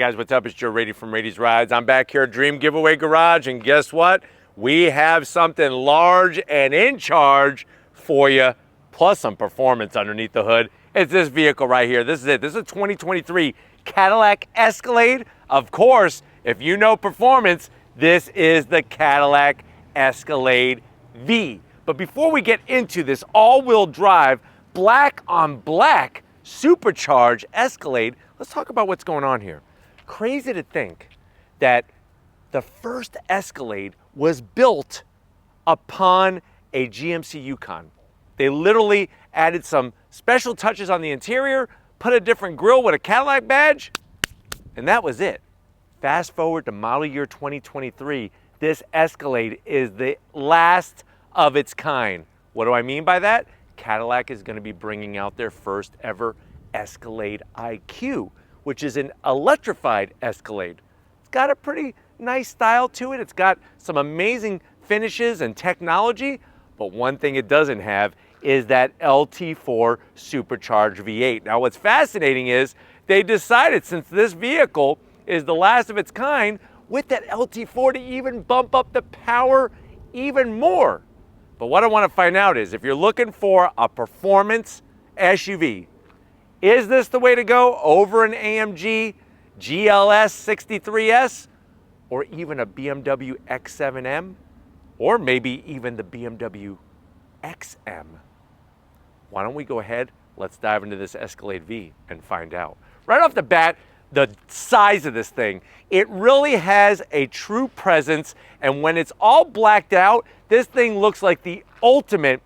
guys, what's up? It's Joe Rady from Rady's Rides. I'm back here at Dream Giveaway Garage, and guess what? We have something large and in charge for you, plus some performance underneath the hood. It's this vehicle right here. This is it. This is a 2023 Cadillac Escalade. Of course, if you know performance, this is the Cadillac Escalade-V. But before we get into this all-wheel drive, black on black, supercharged Escalade, let's talk about what's going on here. Crazy to think that the first Escalade was built upon a GMC Yukon. They literally added some special touches on the interior, put a different grille with a Cadillac badge, and that was it. Fast forward to model year 2023, this Escalade is the last of its kind. What do I mean by that? Cadillac is going to be bringing out their first ever Escalade IQ, which is an electrified Escalade. It's got a pretty nice style to it. It's got some amazing finishes and technology, but one thing it doesn't have is that LT4 supercharged V8. Now what's fascinating is they decided, since this vehicle is the last of its kind, with that LT4 to even bump up the power even more. But what I want to find out is, if you're looking for a performance SUV, is this the way to go over an AMG GLS 63S, or even a BMW X7M, or maybe even the BMW XM? Why don't we go ahead, let's dive into this Escalade-V and find out. Right off the bat, the size of this thing, it really has a true presence, and when it's all blacked out, this thing looks like the ultimate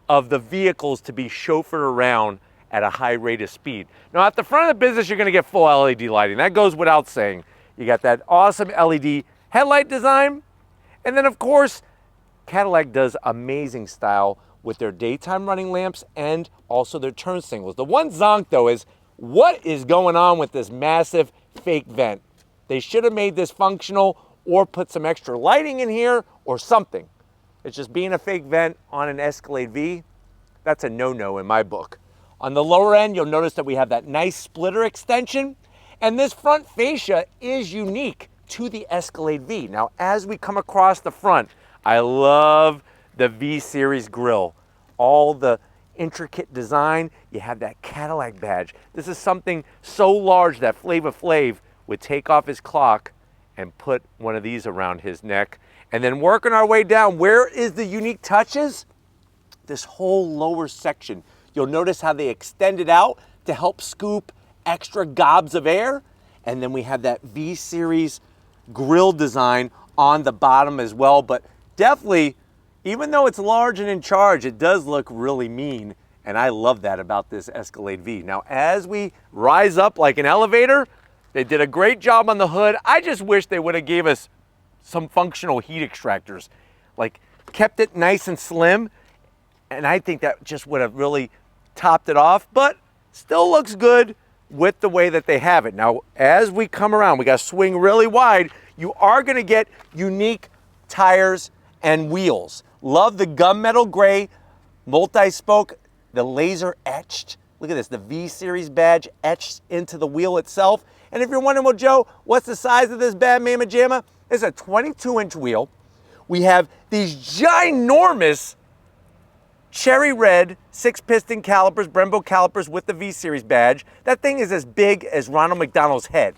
of the vehicles to be chauffeured around at a high rate of speed. Now at the front of the business, you're gonna get full LED lighting. That goes without saying. You got that awesome LED headlight design, and then of course, Cadillac does amazing style with their daytime running lamps and also their turn signals. The one zonk though is, what is going on with this massive fake vent? They should have made this functional or put some extra lighting in here or something. It's just being a fake vent on an Escalade-V, that's a no-no in my book. On the lower end, you'll notice that we have that nice splitter extension, and this front fascia is unique to the Escalade-V. Now, as we come across the front, I love the V-Series grille. All the intricate design, you have that Cadillac badge. This is something so large that Flava Flav would take off his clock and put one of these around his neck. And then working our way down, where is the unique touches? This whole lower section. You'll notice how they extended out to help scoop extra gobs of air. And then we have that V-Series grille design on the bottom as well. But definitely, even though it's large and in charge, it does look really mean. And I love that about this Escalade-V. Now, as we rise up like an elevator, they did a great job on the hood. I just wish they would have gave us some functional heat extractors, like kept it nice and slim. And I think that just would have really topped it off, but still looks good with the way that they have it. Now, as we come around, we got to swing really wide. You are going to get unique tires and wheels. Love the gunmetal gray, multi-spoke, the laser etched. Look at this, the V-Series badge etched into the wheel itself. And if you're wondering, well, Joe, what's the size of this bad mamma jamma? It's a 22-inch wheel. We have these ginormous cherry red 6-piston calipers, Brembo calipers with the V-Series badge. That thing is as big as Ronald McDonald's head.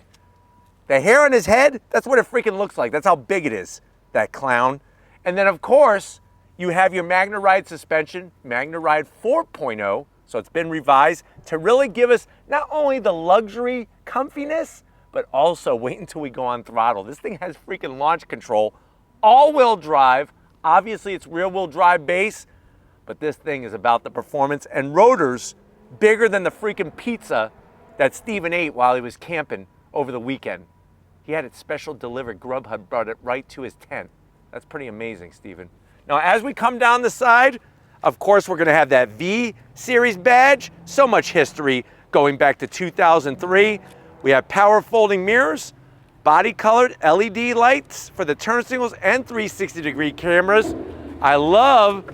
The hair on his head, that's what it freaking looks like. That's how big it is, that clown. And then, of course, you have your Magna Ride suspension, Magna Ride 4.0, so it's been revised to really give us not only the luxury comfiness, but also wait until we go on throttle. This thing has freaking launch control, all-wheel drive. Obviously, it's rear-wheel drive base, but this thing is about the performance, and rotors bigger than the freaking pizza that Steven ate while he was camping over the weekend. He had it special delivered. Grubhub brought it right to his tent. That's pretty amazing, Steven. Now, as we come down the side, of course, we're gonna have that V-Series badge. So much history going back to 2003. We have power folding mirrors, body colored LED lights for the turn signals, and 360-degree cameras. I love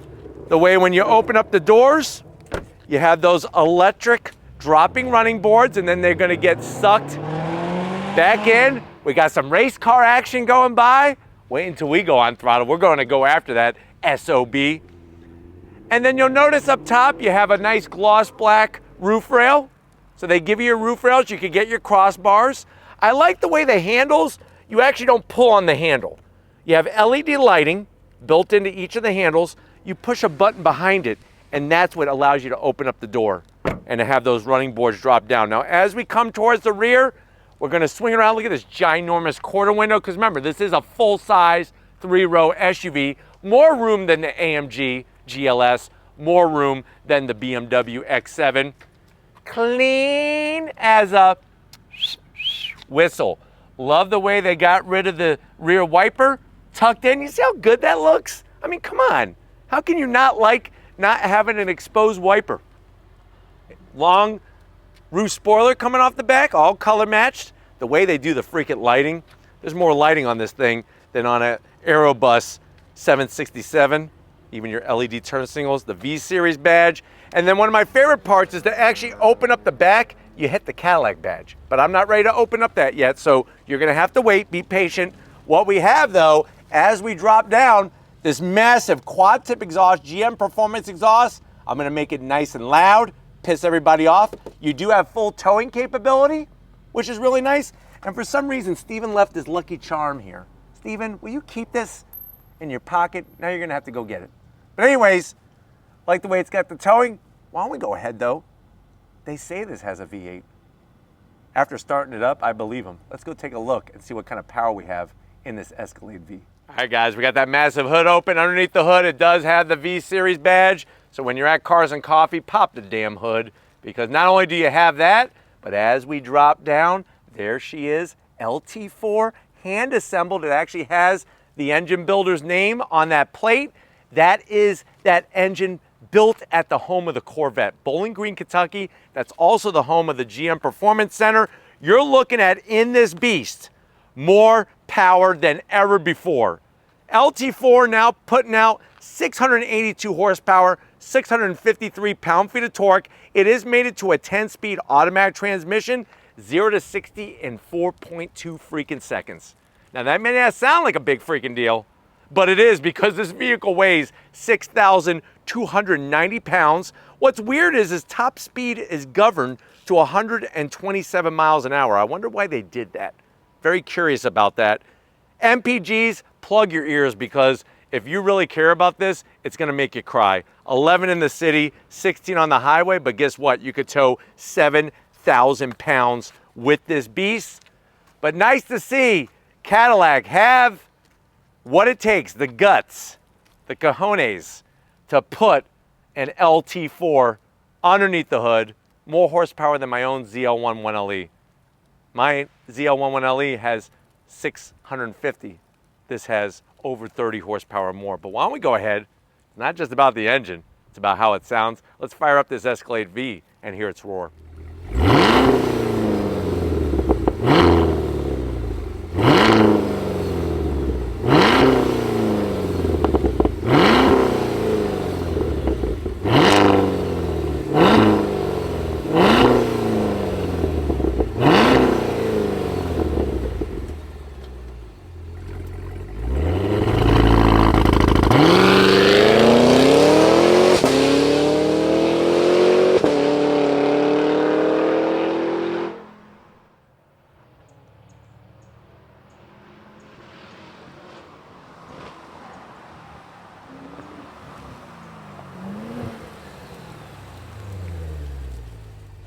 the way when you open up the doors, you have those electric dropping running boards, and then they're gonna get sucked Back in, we got some race car action going by. Wait until we go on throttle. We're going to go after that SOB. And then you'll notice up top, you have a nice gloss black roof rail. So they give you your roof rails, you can get your crossbars. I like the way the handles, you actually don't pull on the handle. You have LED lighting built into each of the handles. You push a button behind it, and that's what allows you to open up the door and to have those running boards drop down. Now, as we come towards the rear, we're gonna swing around. Look at this ginormous quarter window, because remember, this is a full-size 3-row SUV. More room than the AMG GLS, more room than the BMW X7. Clean as a whistle. Love the way they got rid of the rear wiper, tucked in. You see how good that looks? I mean, come on. How can you not like not having an exposed wiper? Long roof spoiler coming off the back, all color matched. The way they do the freaking lighting, there's more lighting on this thing than on an Aerobus 767. Even your LED turn signals, the V Series badge. And then one of my favorite parts is to actually open up the back, you hit the Cadillac badge. But I'm not ready to open up that yet, so you're gonna have to wait, be patient. What we have though, as we drop down, this massive quad tip exhaust, GM Performance exhaust. I'm gonna make it nice and loud, piss everybody off. You do have full towing capability, which is really nice. And for some reason, Steven left his lucky charm here. Steven, will you keep this in your pocket? Now you're gonna have to go get it. But anyways, like the way it's got the towing. Why don't we go ahead though? They say this has a V8. After starting it up, I believe them. Let's go take a look and see what kind of power we have in this Escalade-V. All right guys, we got that massive hood open. Underneath the hood, it does have the V Series badge. So when you're at Cars and Coffee, pop the damn hood, because not only do you have that, but as we drop down, there she is, LT4, hand assembled. It actually has the engine builder's name on that plate. That is that engine built at the home of the Corvette, Bowling Green, Kentucky. That's also the home of the GM Performance Center. You're looking at, in this beast, more power than ever before. LT4 now putting out 682 horsepower, 653 pound-feet of torque. It is mated to a 10-speed automatic transmission, 0 to 60 in 4.2 freaking seconds. Now that may not sound like a big freaking deal, but it is, because this vehicle weighs 6,290 pounds. What's weird is top speed is governed to 127 miles an hour. I wonder why they did that. Very curious about that. MPGs, plug your ears, because if you really care about this, it's gonna make you cry. 11 in the city, 16 on the highway, but guess what? You could tow 7,000 pounds with this beast. But nice to see Cadillac have what it takes, the guts, the cojones, to put an LT4 underneath the hood. More horsepower than my own ZL11 1LE. My ZL11 1LE has 650. This has over 30 horsepower more. But why don't we go ahead? It's not just about the engine, it's about how it sounds. Let's fire up this Escalade-V and hear its roar.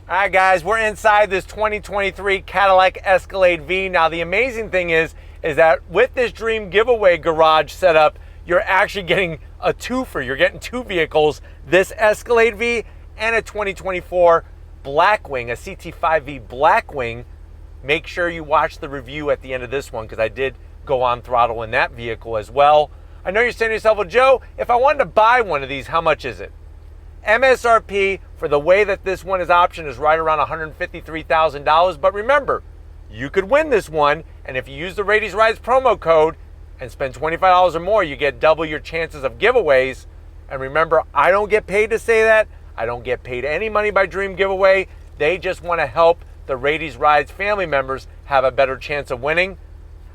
All right, guys, we're inside this 2023 Cadillac Escalade-V. Now, the amazing thing is that with this Dream Giveaway garage setup, you're actually getting a twofer. You're getting two vehicles, this Escalade-V and a 2024 Blackwing, a CT5V Blackwing. Make sure you watch the review at the end of this one, because I did go on throttle in that vehicle as well. I know you're saying to yourself, well, Joe, if I wanted to buy one of these, how much is it? MSRP for the way that this one is optioned is right around $153,000. But remember, you could win this one, and if you use the Ladies Rides promo code and spend $25 or more, you get double your chances of giveaways. And remember, I don't get paid to say that. I don't get paid any money by Dream Giveaway. They just want to help the Radies Rides family members have a better chance of winning.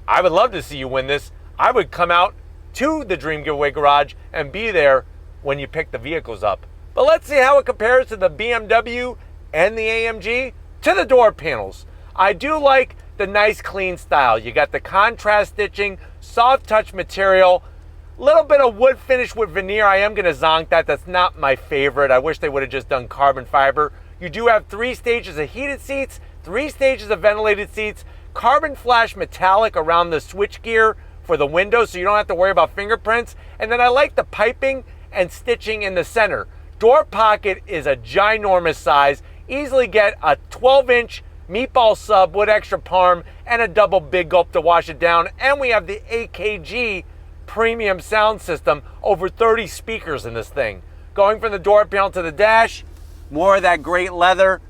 I would love to see you win this. I would come out to the Dream Giveaway Garage and be there when you pick the vehicles up. But let's see how it compares to the BMW and the AMG. To the door panels, I do like the nice clean style. You got the contrast stitching, soft touch material, little bit of wood finish with veneer. I am going to zonk that. That's not my favorite. I wish they would have just done carbon fiber. You do have 3 stages of heated seats, 3 stages of ventilated seats, carbon flash metallic around the switchgear for the windows so you don't have to worry about fingerprints. And then I like the piping and stitching in the center. Door pocket is a ginormous size. Easily get a 12-inch meatball sub with extra parm and a double big gulp to wash it down. And we have the AKG premium sound system, over 30 speakers in this thing. Going from the door panel to the dash, more of that great leather.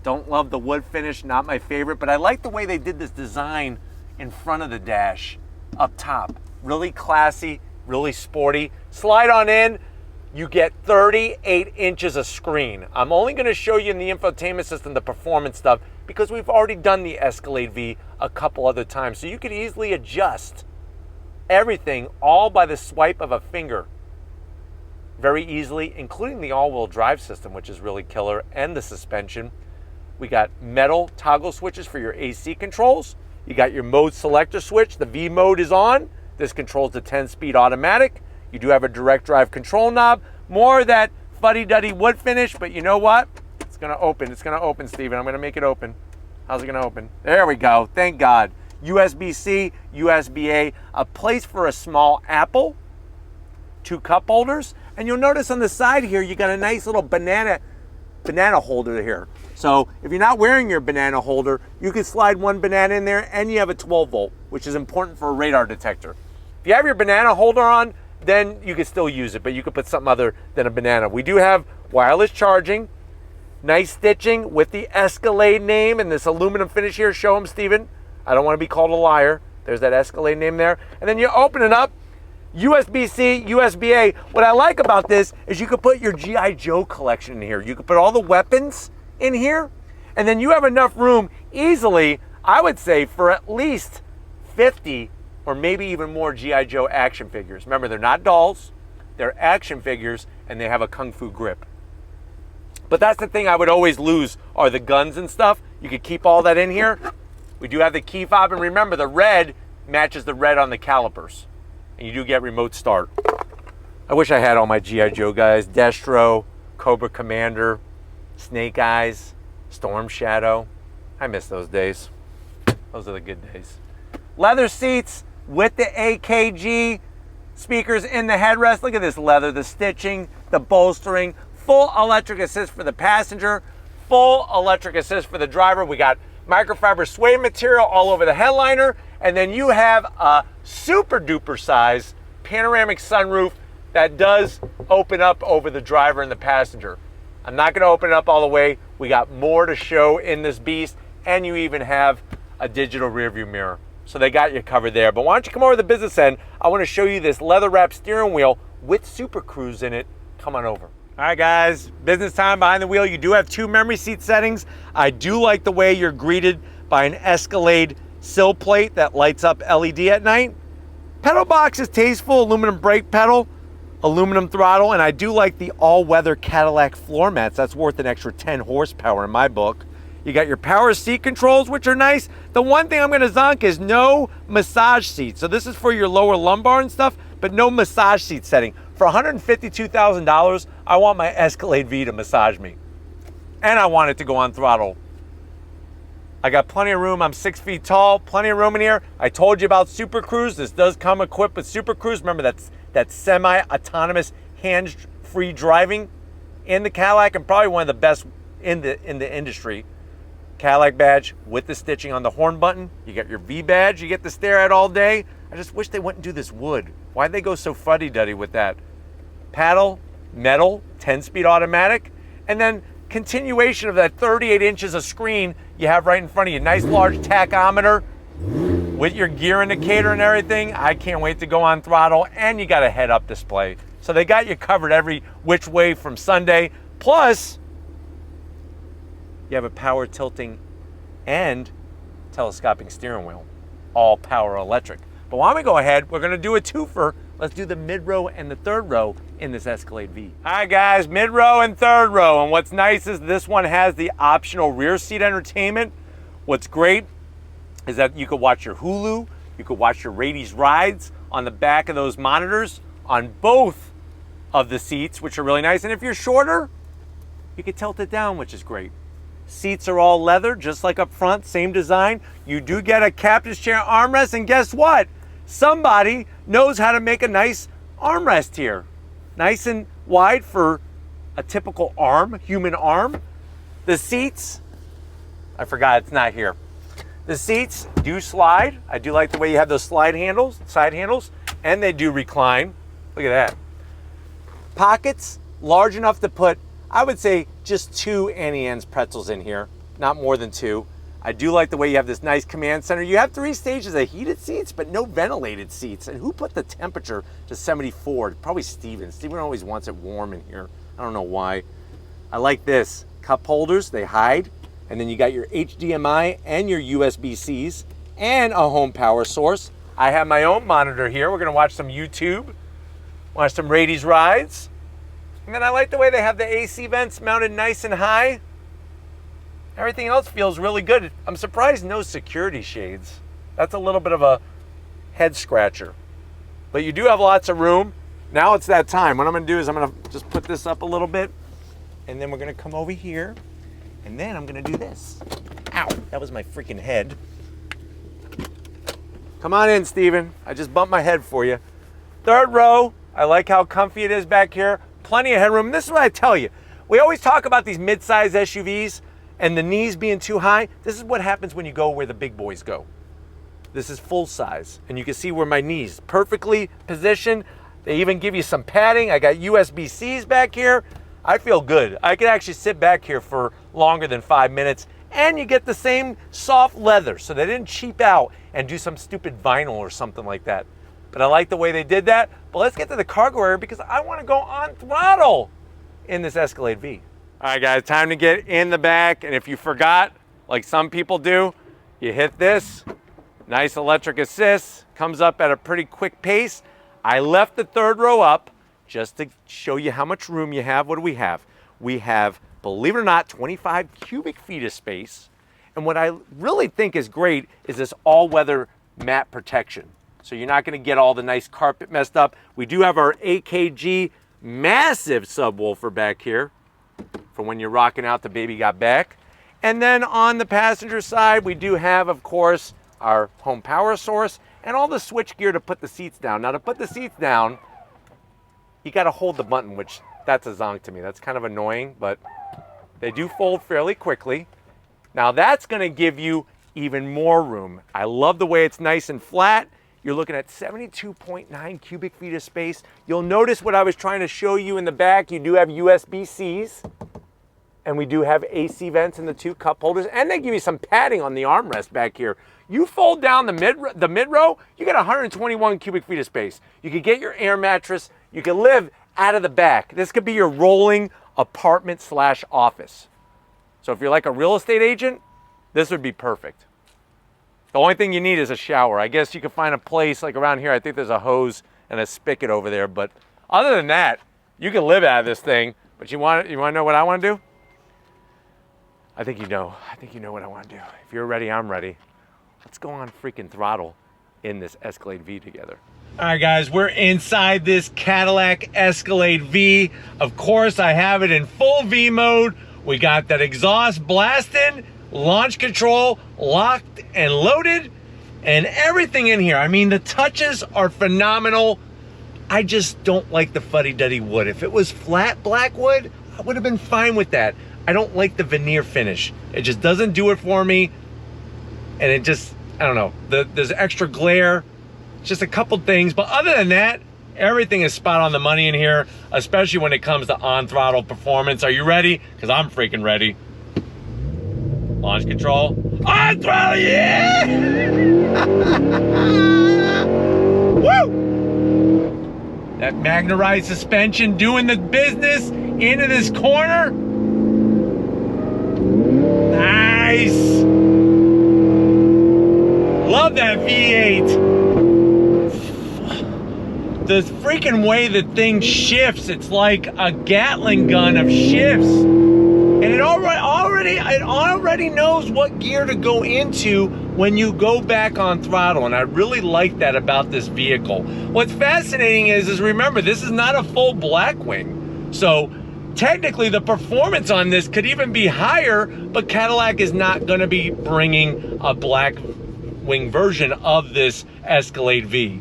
Don't love the wood finish, not my favorite, but I like the way they did this design in front of the dash up top. Really classy, really sporty. Slide on in, you get 38 inches of screen. I'm only going to show you in the infotainment system the performance stuff because we've already done the Escalade-V a couple other times, so you could easily adjust everything all by the swipe of a finger very easily, including the all-wheel drive system, which is really killer, and the suspension. We got metal toggle switches for your AC controls. You got your mode selector switch. The V mode is on. This controls the 10-speed automatic. You do have a direct drive control knob. More of that fuddy-duddy wood finish, but you know what? It's gonna open. It's gonna open, Steven. I'm gonna make it open. How's it gonna open? There we go. Thank God. USB-C, USB-A, a place for a small apple, 2 cup holders, and you'll notice on the side here you got a nice little banana holder here. So if you're not wearing your banana holder, you can slide 1 banana in there and you have a 12 volt, which is important for a radar detector. If you have your banana holder on, then you can still use it, but you could put something other than a banana. We do have wireless charging, nice stitching with the Escalade name and this aluminum finish here. Show them, Steven. I don't want to be called a liar. There's that Escalade name there. And then you open it up, USB-C, USB-A. What I like about this is you could put your G.I. Joe collection in here. You could put all the weapons in here, and then you have enough room easily, I would say, for at least 50 or maybe even more G.I. Joe action figures. Remember, they're not dolls, they're action figures, and they have a kung fu grip. But that's the thing I would always lose, are the guns and stuff. You could keep all that in here. We do have the key fob, and remember, the red matches the red on the calipers. And you do get remote start. I wish I had all my G.I. Joe guys. Destro, Cobra Commander, Snake Eyes, Storm Shadow. I miss those days. Those are the good days. Leather seats with the AKG speakers in the headrest. Look at this leather, the stitching, the bolstering. Full electric assist for the passenger. Full electric assist for the driver. We got microfiber suede material all over the headliner. And then you have a super duper size panoramic sunroof that does open up over the driver and the passenger. I'm not going to open it up all the way. We got more to show in this beast, and you even have a digital rear view mirror. So they got you covered there. But why don't you come over to the business end? I want to show you this leather wrapped steering wheel with Super Cruise in it. Come on over. All right, guys, business time behind the wheel. You do have 2 memory seat settings. I do like the way you're greeted by an Escalade sill plate that lights up LED at night. Pedal box is tasteful, aluminum brake pedal, aluminum throttle, and I do like the all-weather Cadillac floor mats. That's worth an extra 10 horsepower in my book. You got your power seat controls, which are nice. The one thing I'm gonna zonk is no massage seat. So this is for your lower lumbar and stuff, but no massage seat setting. For $152,000, I want my Escalade-V to massage me. And I want it to go on throttle. I got plenty of room. I'm 6 feet tall, plenty of room in here. I told you about Super Cruise. This does come equipped with Super Cruise. Remember, that's semi-autonomous, hands-free driving in the Cadillac, and probably one of the best in the industry. Cadillac badge with the stitching on the horn button. You got your V badge you get to stare at all day. I just wish they wouldn't do this wood. Why'd they go so fuddy-duddy with that? Paddle, metal, 10-speed automatic, and then continuation of that 38 inches of screen you have right in front of you. Nice large tachometer with your gear indicator and everything. I can't wait to go on throttle, and you got a head-up display. So they got you covered every which way from Sunday. Plus, you have a power tilting and telescopic steering wheel, all power electric. But why don't we go ahead, we're gonna do a twofer. Let's do the mid-row and the third row in this Escalade-V. All right guys, mid-row and third row. And what's nice is this one has the optional rear seat entertainment. What's great is that you could watch your Hulu, you could watch your Radies rides on the back of those monitors on both of the seats, which are really nice. And if you're shorter, you can tilt it down, which is great. Seats are all leather, just like up front, same design. You do get a captain's chair armrest, and guess what? Somebody knows how to make a nice armrest here. Nice and wide for a typical arm, human arm. The seats, I forgot it's not here. The seats do slide. I do like the way you have those side handles, and they do recline. Look at that. Pockets, large enough to put, I would say, just 2 Annie Ann's pretzels in here, not more than 2. I do like the way you have this nice command center. You have 3 stages of heated seats, but no ventilated seats. And who put the temperature to 74? Probably Steven. Steven always wants it warm in here. I don't know why. I like this. Cup holders, they hide. And then you got your HDMI and your USB-Cs and a home power source. I have my own monitor here. We're gonna watch some YouTube, watch some Radies rides. And then I like the way they have the AC vents mounted nice and high. Everything else feels really good. I'm surprised no security shades. That's a little bit of a head scratcher. But you do have lots of room. Now it's that time. What I'm gonna do is I'm gonna just put this up a little bit, and then we're gonna come over here, and then I'm gonna do this. Ow, that was my freaking head. Come on in, Steven. I just bumped my head for you. Third row, I like how comfy it is back here. Plenty of headroom. This is what I tell you. We always talk about these mid-size SUVs and the knees being too high. This is what happens when you go where the big boys go. This is full size, and you can see where my knees perfectly positioned. They even give you some padding. I got USB-Cs back here. I feel good. I could actually sit back here for longer than 5 minutes, and you get the same soft leather, so they didn't cheap out and do some stupid vinyl or something like that. But I like the way they did that. But let's get to the cargo area because I want to go on throttle in this Escalade-V. All right, guys, time to get in the back. And if you forgot, like some people do, you hit this. Nice electric assist. Comes up at a pretty quick pace. I left the third row up just to show you how much room you have. What do we have? We have, believe it or not, 25 cubic feet of space. And what I really think is great is this all-weather mat protection. So you're not going to get all the nice carpet messed up. We do have our AKG massive subwoofer back here for when you're rocking out the Baby Got Back. And then on the passenger side, we do have, of course, our home power source and all the switch gear to put the seats down. Now, to put the seats down, you got to hold the button, which that's a zonk to me. That's kind of annoying, but they do fold fairly quickly. Now, that's going to give you even more room. I love the way it's nice and flat. You're looking at 72.9 cubic feet of space. You'll notice what I was trying to show you in the back. You do have USB-Cs, and we do have AC vents in the 2 cup holders, and they give you some padding on the armrest back here. You fold down the mid row, you get 121 cubic feet of space. You could get your air mattress. You can live out of the back. This could be your rolling apartment / office. So if you're like a real estate agent, this would be perfect. The only thing you need is a shower. I guess you could find a place like around here. I think there's a hose and a spigot over there. But other than that, you can live out of this thing. But you want to know what I want to do? I think you know. I think you know what I want to do. If you're ready, I'm ready. Let's go on freaking throttle in this Escalade-V together. All right, guys, we're inside this Cadillac Escalade-V. Of course, I have it in full V mode. We got that exhaust blasting, launch control locked and loaded, and everything in here. I mean, the touches are phenomenal. I just don't like the fuddy-duddy wood. If it was flat black wood, I would have been fine with that. I don't like the veneer finish. It just doesn't do it for me. And it just, I don't know, there's extra glare. Just a couple things, but other than that, everything is spot on the money in here, especially when it comes to on-throttle performance. Are you ready? Because I'm freaking ready. Launch control. On throttle, yeah! Woo! That magnerized suspension doing the business into this corner. Nice! love that V8. The freaking way the thing shifts, it's like a Gatling gun of shifts. And it already knows what gear to go into when you go back on throttle. And I really like that about this vehicle. What's fascinating is remember, this is not a full Blackwing. So technically the performance on this could even be higher, but Cadillac is not gonna be bringing a Blackwing version of this Escalade-V.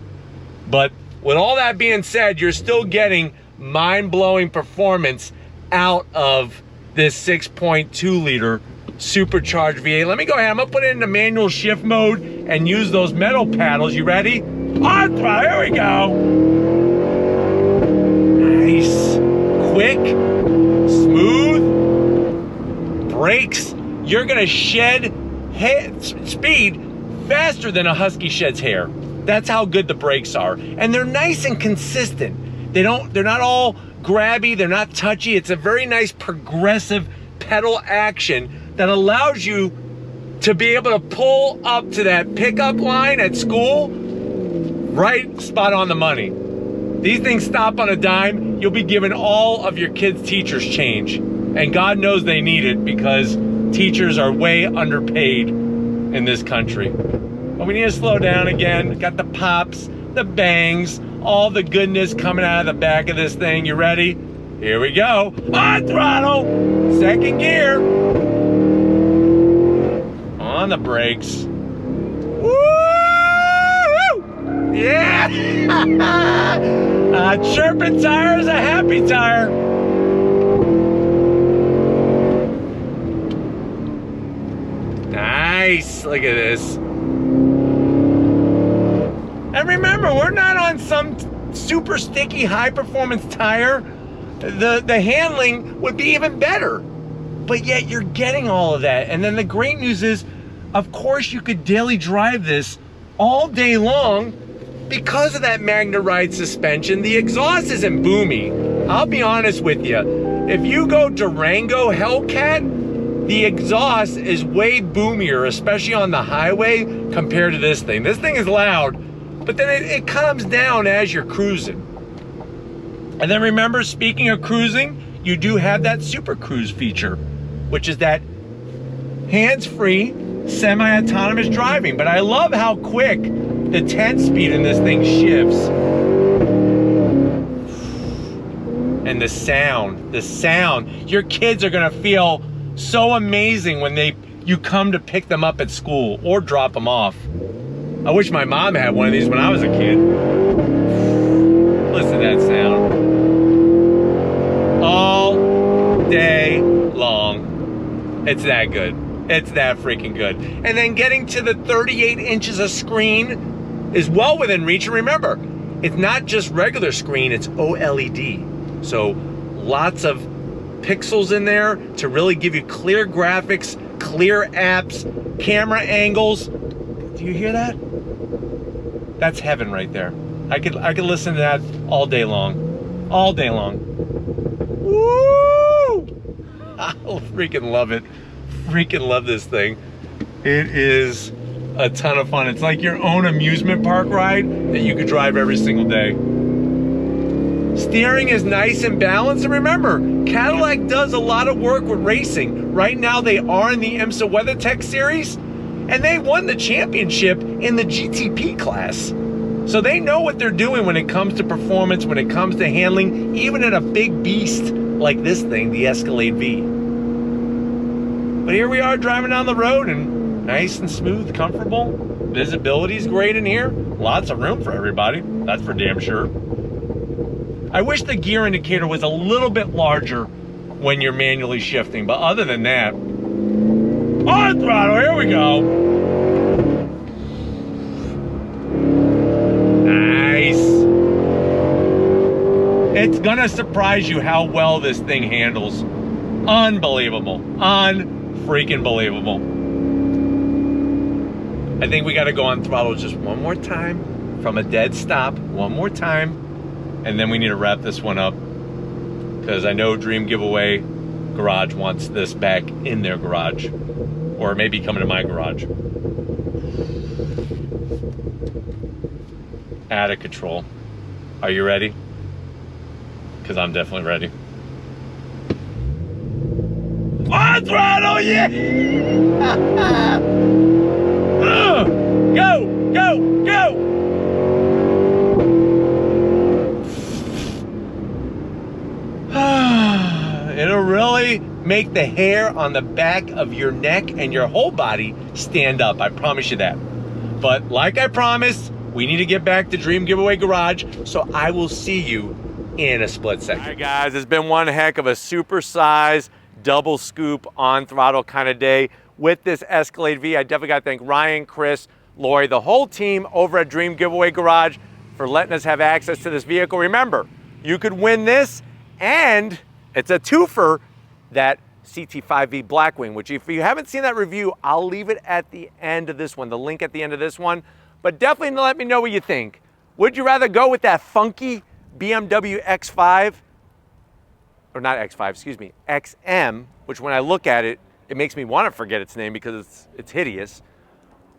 But with all that being said, you're still getting mind-blowing performance out of this 6.2 liter supercharged V8. Let me go ahead, I'm gonna put it into manual shift mode and use those metal paddles. You ready? On throttle, here we go. Nice, quick, smooth, brakes. You're gonna shed speed faster than a husky sheds hair. That's how good the brakes are. And they're nice and consistent. They're not all grabby, they're not touchy. It's a very nice progressive pedal action that allows you to be able to pull up to that pickup line at school right spot on the money. These things stop on a dime. You'll be giving all of your kids' teachers change. And God knows they need it because teachers are way underpaid in this country. But we need to slow down again. Got the pops, the bangs, all the goodness coming out of the back of this thing. You ready? Here we go. On throttle, second gear. On the brakes. Woo! Yeah! A chirping tire is a happy tire. Nice, look at this. And remember, we're not on some super sticky high performance tire. The handling would be even better, but yet you're getting all of that. And then the great news is, of course, you could daily drive this all day long because of that Magna Ride suspension. The exhaust isn't boomy. I'll be honest with you. If you go Durango Hellcat, the exhaust is way boomier, especially on the highway compared to this thing. This thing is loud, but then it calms down as you're cruising. And then remember, speaking of cruising, you do have that Super Cruise feature, which is that hands-free, semi-autonomous driving. But I love how quick the 10-speed in this thing shifts. And the sound. Your kids are gonna feel so amazing when you come to pick them up at school or drop them off. I wish my mom had one of these when I was a kid. Listen to that sound. All day long. It's that good. It's that freaking good. And then getting to the 38 inches of screen is well within reach. And remember, it's not just regular screen, it's OLED. So lots of pixels in there to really give you clear graphics, clear apps, camera angles. Do you hear that? That's heaven right there. I could listen to that all day long. All day long. Woo! I freaking love it. Freaking love this thing. It is a ton of fun. It's like your own amusement park ride that you could drive every single day. Steering is nice and balanced. And remember, Cadillac does a lot of work with racing. Right now they are in the IMSA WeatherTech series, and they won the championship in the GTP class. So they know what they're doing when it comes to performance, when it comes to handling, even in a big beast like this thing, the Escalade-V. But here we are driving down the road, and nice and smooth, comfortable. Visibility's great in here. Lots of room for everybody, that's for damn sure. I wish the gear indicator was a little bit larger when you're manually shifting, but other than that, on throttle, here we go. Nice. It's gonna surprise you how well this thing handles. Unbelievable, unfreaking believable. I think we gotta go on throttle just one more time from a dead stop, one more time, and then we need to wrap this one up because I know Dream Giveaway Garage wants this back in their garage. or maybe coming to my garage. Out of control. Are you ready? Because I'm definitely ready. On throttle, yeah! Go, go, go! It'll really make the hair on the back of your neck and your whole body stand up. I promise you that. But like I promised, we need to get back to Dream Giveaway Garage, so I will see you in a split second. All right, guys, it's been one heck of a super-size, double scoop on throttle kind of day with this Escalade-V. I definitely got to thank Ryan, Chris, Lori, the whole team over at Dream Giveaway Garage for letting us have access to this vehicle. Remember, you could win this, and it's a twofer, that CT5V Blackwing, which if you haven't seen that review, I'll leave it at the end of this one, the link at the end of this one. But definitely let me know what you think. Would you rather go with that funky BMW X5, or not X5, excuse me, XM, which when I look at it, it makes me want to forget its name because it's hideous?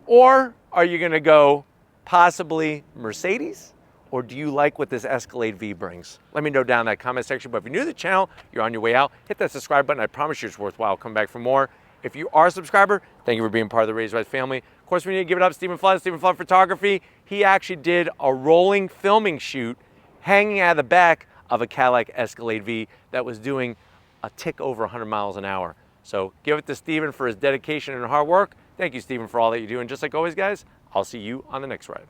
Or are you gonna go possibly Mercedes? Or do you like what this Escalade-V brings? Let me know down in that comment section. But if you're new to the channel, you're on your way out, hit that subscribe button. I promise you it's worthwhile. Come back for more. If you are a subscriber, thank you for being part of the Raised Rise family. Of course, we need to give it up Stephen Flood Photography. He actually did a rolling filming shoot hanging out of the back of a Cadillac Escalade-V that was doing a tick over 100 miles an hour. So give it to Stephen for his dedication and hard work. Thank you, Stephen, for all that you do. And just like always, guys, I'll see you on the next ride.